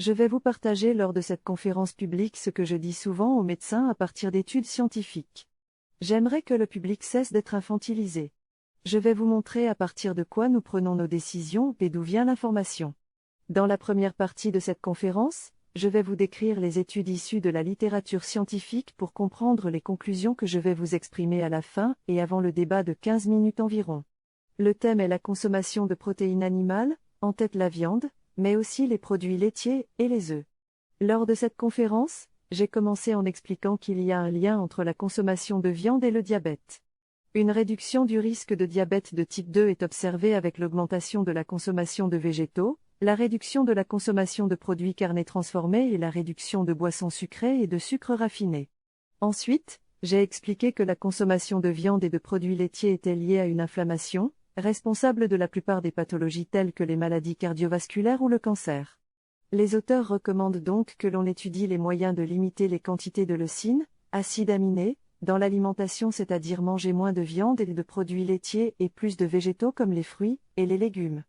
Je vais vous partager lors de cette conférence publique ce que je dis souvent aux médecins à partir d'études scientifiques. J'aimerais que le public cesse d'être infantilisé. Je vais vous montrer à partir de quoi nous prenons nos décisions et d'où vient l'information. Dans la première partie de cette conférence, je vais vous décrire les études issues de la littérature scientifique pour comprendre les conclusions que je vais vous exprimer à la fin et avant le débat de 15 minutes environ. Le thème est la consommation de protéines animales, en tête la viande, mais aussi les produits laitiers et les œufs. Lors de cette conférence, j'ai commencé en expliquant qu'il y a un lien entre la consommation de viande et le diabète. Une réduction du risque de diabète de type 2 est observée avec l'augmentation de la consommation de végétaux, la réduction de la consommation de produits carnés transformés et la réduction de boissons sucrées et de sucres raffinés. Ensuite, j'ai expliqué que la consommation de viande et de produits laitiers était liée à une inflammation, responsable de la plupart des pathologies telles que les maladies cardiovasculaires ou le cancer. Les auteurs recommandent donc que l'on étudie les moyens de limiter les quantités de leucine, acide aminé, dans l'alimentation, c'est-à-dire manger moins de viande et de produits laitiers et plus de végétaux comme les fruits et les légumes.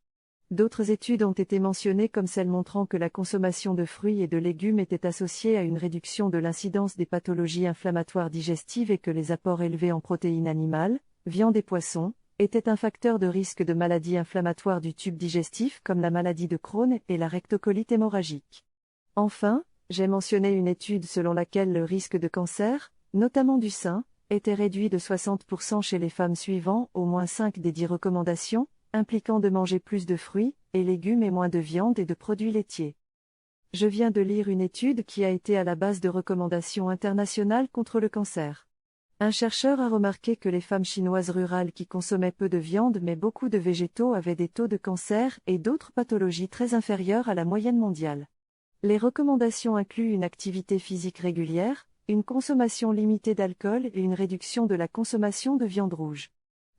D'autres études ont été mentionnées comme celle montrant que la consommation de fruits et de légumes était associée à une réduction de l'incidence des pathologies inflammatoires digestives et que les apports élevés en protéines animales, viande et poissons, étaient un facteur de risque de maladies inflammatoires du tube digestif comme la maladie de Crohn et la rectocolite hémorragique. Enfin, j'ai mentionné une étude selon laquelle le risque de cancer, notamment du sein, était réduit de 60% chez les femmes suivant au moins 5 des 10 recommandations, impliquant de manger plus de fruits et légumes et moins de viande et de produits laitiers. Je viens de lire une étude qui a été à la base de recommandations internationales contre le cancer. Un chercheur a remarqué que les femmes chinoises rurales qui consommaient peu de viande mais beaucoup de végétaux avaient des taux de cancer et d'autres pathologies très inférieurs à la moyenne mondiale. Les recommandations incluent une activité physique régulière, une consommation limitée d'alcool et une réduction de la consommation de viande rouge.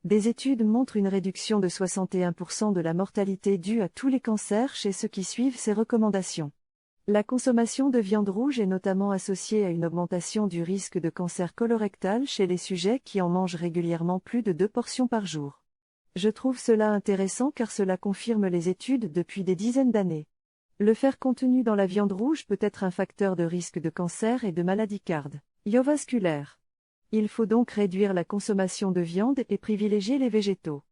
Des études montrent une réduction de 61% de la mortalité due à tous les cancers chez ceux qui suivent ces recommandations. La consommation de viande rouge est notamment associée à une augmentation du risque de cancer colorectal chez les sujets qui en mangent régulièrement plus de 2 portions par jour. Je trouve cela intéressant car cela confirme les études depuis des dizaines d'années. Le fer contenu dans la viande rouge peut être un facteur de risque de cancer et de maladies cardio-vasculaires. Il faut donc réduire la consommation de viande et privilégier les végétaux.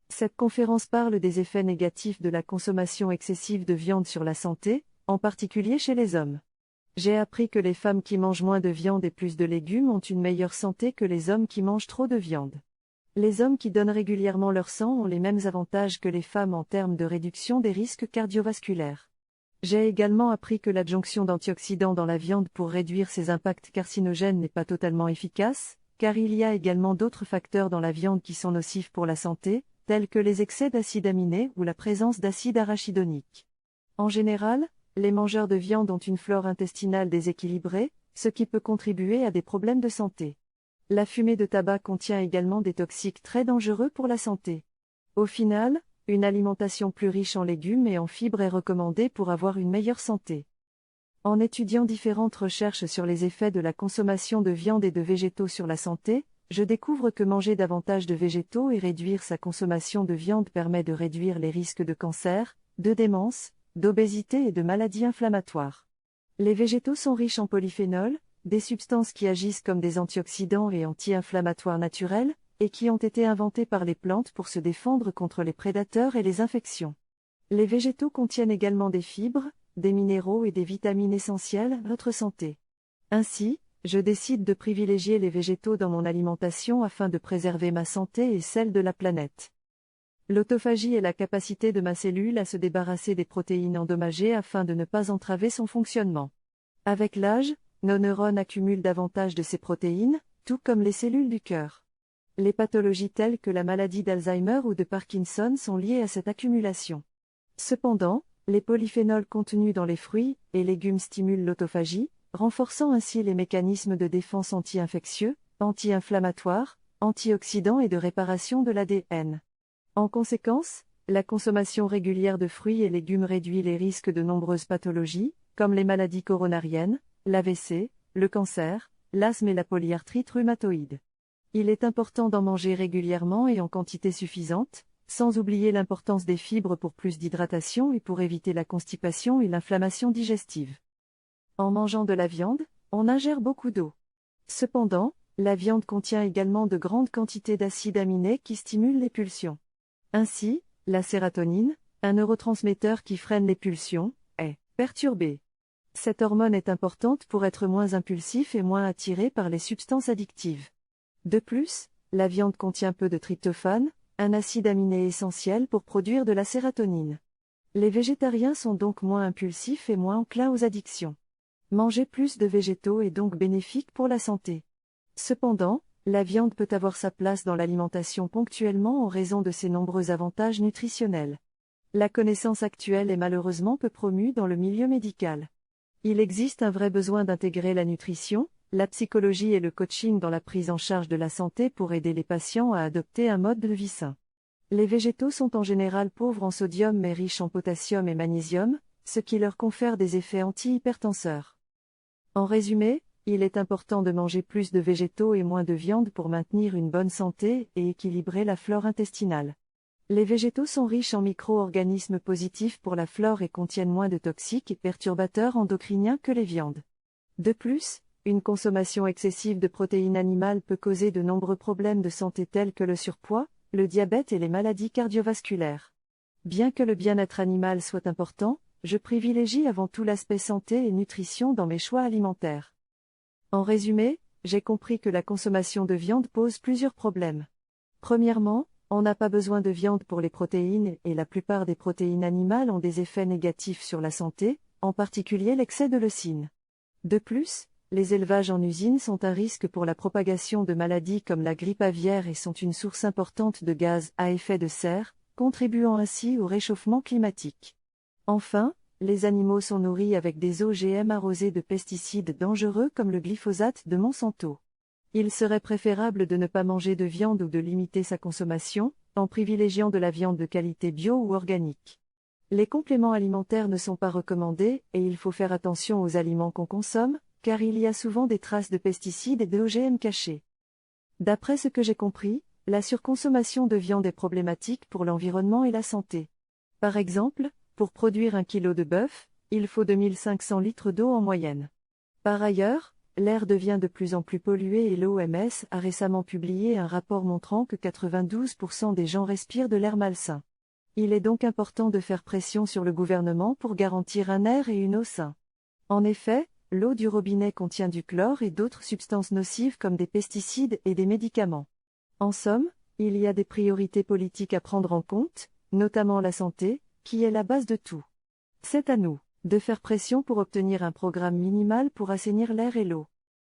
Cette conférence parle des effets négatifs de la consommation excessive de viande sur la santé, en particulier chez les hommes. J'ai appris que les femmes qui mangent moins de viande et plus de légumes ont une meilleure santé que les hommes qui mangent trop de viande. Les hommes qui donnent régulièrement leur sang ont les mêmes avantages que les femmes en termes de réduction des risques cardiovasculaires. J'ai également appris que l'adjonction d'antioxydants dans la viande pour réduire ses impacts carcinogènes n'est pas totalement efficace, car il y a également d'autres facteurs dans la viande qui sont nocifs pour la santé, tels que les excès d'acide aminé ou la présence d'acide arachidonique. En général, les mangeurs de viande ont une flore intestinale déséquilibrée, ce qui peut contribuer à des problèmes de santé. La fumée de tabac contient également des toxiques très dangereux pour la santé. Au final, une alimentation plus riche en légumes et en fibres est recommandée pour avoir une meilleure santé. En étudiant différentes recherches sur les effets de la consommation de viande et de végétaux sur la santé, je découvre que manger davantage de végétaux et réduire sa consommation de viande permet de réduire les risques de cancer, de démence, d'obésité et de maladies inflammatoires. Les végétaux sont riches en polyphénols, des substances qui agissent comme des antioxydants et anti-inflammatoires naturels, et qui ont été inventés par les plantes pour se défendre contre les prédateurs et les infections. Les végétaux contiennent également des fibres, des minéraux et des vitamines essentielles à notre santé. Ainsi, je décide de privilégier les végétaux dans mon alimentation afin de préserver ma santé et celle de la planète. L'autophagie est la capacité de ma cellule à se débarrasser des protéines endommagées afin de ne pas entraver son fonctionnement. Avec l'âge, nos neurones accumulent davantage de ces protéines, tout comme les cellules du cœur. Les pathologies telles que la maladie d'Alzheimer ou de Parkinson sont liées à cette accumulation. Cependant, les polyphénols contenus dans les fruits et légumes stimulent l'autophagie, renforçant ainsi les mécanismes de défense anti-infectieux, anti-inflammatoires, antioxydants et de réparation de l'ADN. En conséquence, la consommation régulière de fruits et légumes réduit les risques de nombreuses pathologies, comme les maladies coronariennes, l'AVC, le cancer, l'asthme et la polyarthrite rhumatoïde. Il est important d'en manger régulièrement et en quantité suffisante, Sans oublier l'importance des fibres pour plus d'hydratation et pour éviter la constipation et l'inflammation digestive. En mangeant de la viande, on ingère beaucoup d'eau. Cependant, la viande contient également de grandes quantités d'acides aminés qui stimulent les pulsions. Ainsi, la sérotonine, un neurotransmetteur qui freine les pulsions, est perturbée. Cette hormone est importante pour être moins impulsif et moins attiré par les substances addictives. De plus, la viande contient peu de tryptophane, un acide aminé essentiel pour produire de la sérotonine. Les végétariens sont donc moins impulsifs et moins enclins aux addictions. Manger plus de végétaux est donc bénéfique pour la santé. Cependant, la viande peut avoir sa place dans l'alimentation ponctuellement en raison de ses nombreux avantages nutritionnels. La connaissance actuelle est malheureusement peu promue dans le milieu médical. Il existe un vrai besoin d'intégrer la nutrition, la psychologie et le coaching dans la prise en charge de la santé pour aider les patients à adopter un mode de vie sain. Les végétaux sont en général pauvres en sodium mais riches en potassium et magnésium, ce qui leur confère des effets anti-hypertenseurs. En résumé, il est important de manger plus de végétaux et moins de viande pour maintenir une bonne santé et équilibrer la flore intestinale. Les végétaux sont riches en micro-organismes positifs pour la flore et contiennent moins de toxiques et perturbateurs endocriniens que les viandes. De plus, une consommation excessive de protéines animales peut causer de nombreux problèmes de santé tels que le surpoids, le diabète et les maladies cardiovasculaires. Bien que le bien-être animal soit important, je privilégie avant tout l'aspect santé et nutrition dans mes choix alimentaires. En résumé, j'ai compris que la consommation de viande pose plusieurs problèmes. Premièrement, on n'a pas besoin de viande pour les protéines et la plupart des protéines animales ont des effets négatifs sur la santé, en particulier l'excès de leucine. De plus, les élevages en usine sont un risque pour la propagation de maladies comme la grippe aviaire et sont une source importante de gaz à effet de serre, contribuant ainsi au réchauffement climatique. Enfin, les animaux sont nourris avec des OGM arrosés de pesticides dangereux comme le glyphosate de Monsanto. Il serait préférable de ne pas manger de viande ou de limiter sa consommation, en privilégiant de la viande de qualité bio ou organique. Les compléments alimentaires ne sont pas recommandés et il faut faire attention aux aliments qu'on consomme, car il y a souvent des traces de pesticides et de OGM cachés. D'après ce que j'ai compris, la surconsommation de viande est problématique pour l'environnement et la santé. Par exemple, pour produire 1 kg de bœuf, il faut 2500 litres d'eau en moyenne. Par ailleurs, l'air devient de plus en plus pollué et l'OMS a récemment publié un rapport montrant que 92% des gens respirent de l'air malsain. Il est donc important de faire pression sur le gouvernement pour garantir un air et une eau sains. En effet, l'eau du robinet contient du chlore et d'autres substances nocives comme des pesticides et des médicaments. En somme, il y a des priorités politiques à prendre en compte, notamment la santé, qui est la base de tout. C'est à nous de faire pression pour obtenir un programme minimal pour assainir l'air et l'eau.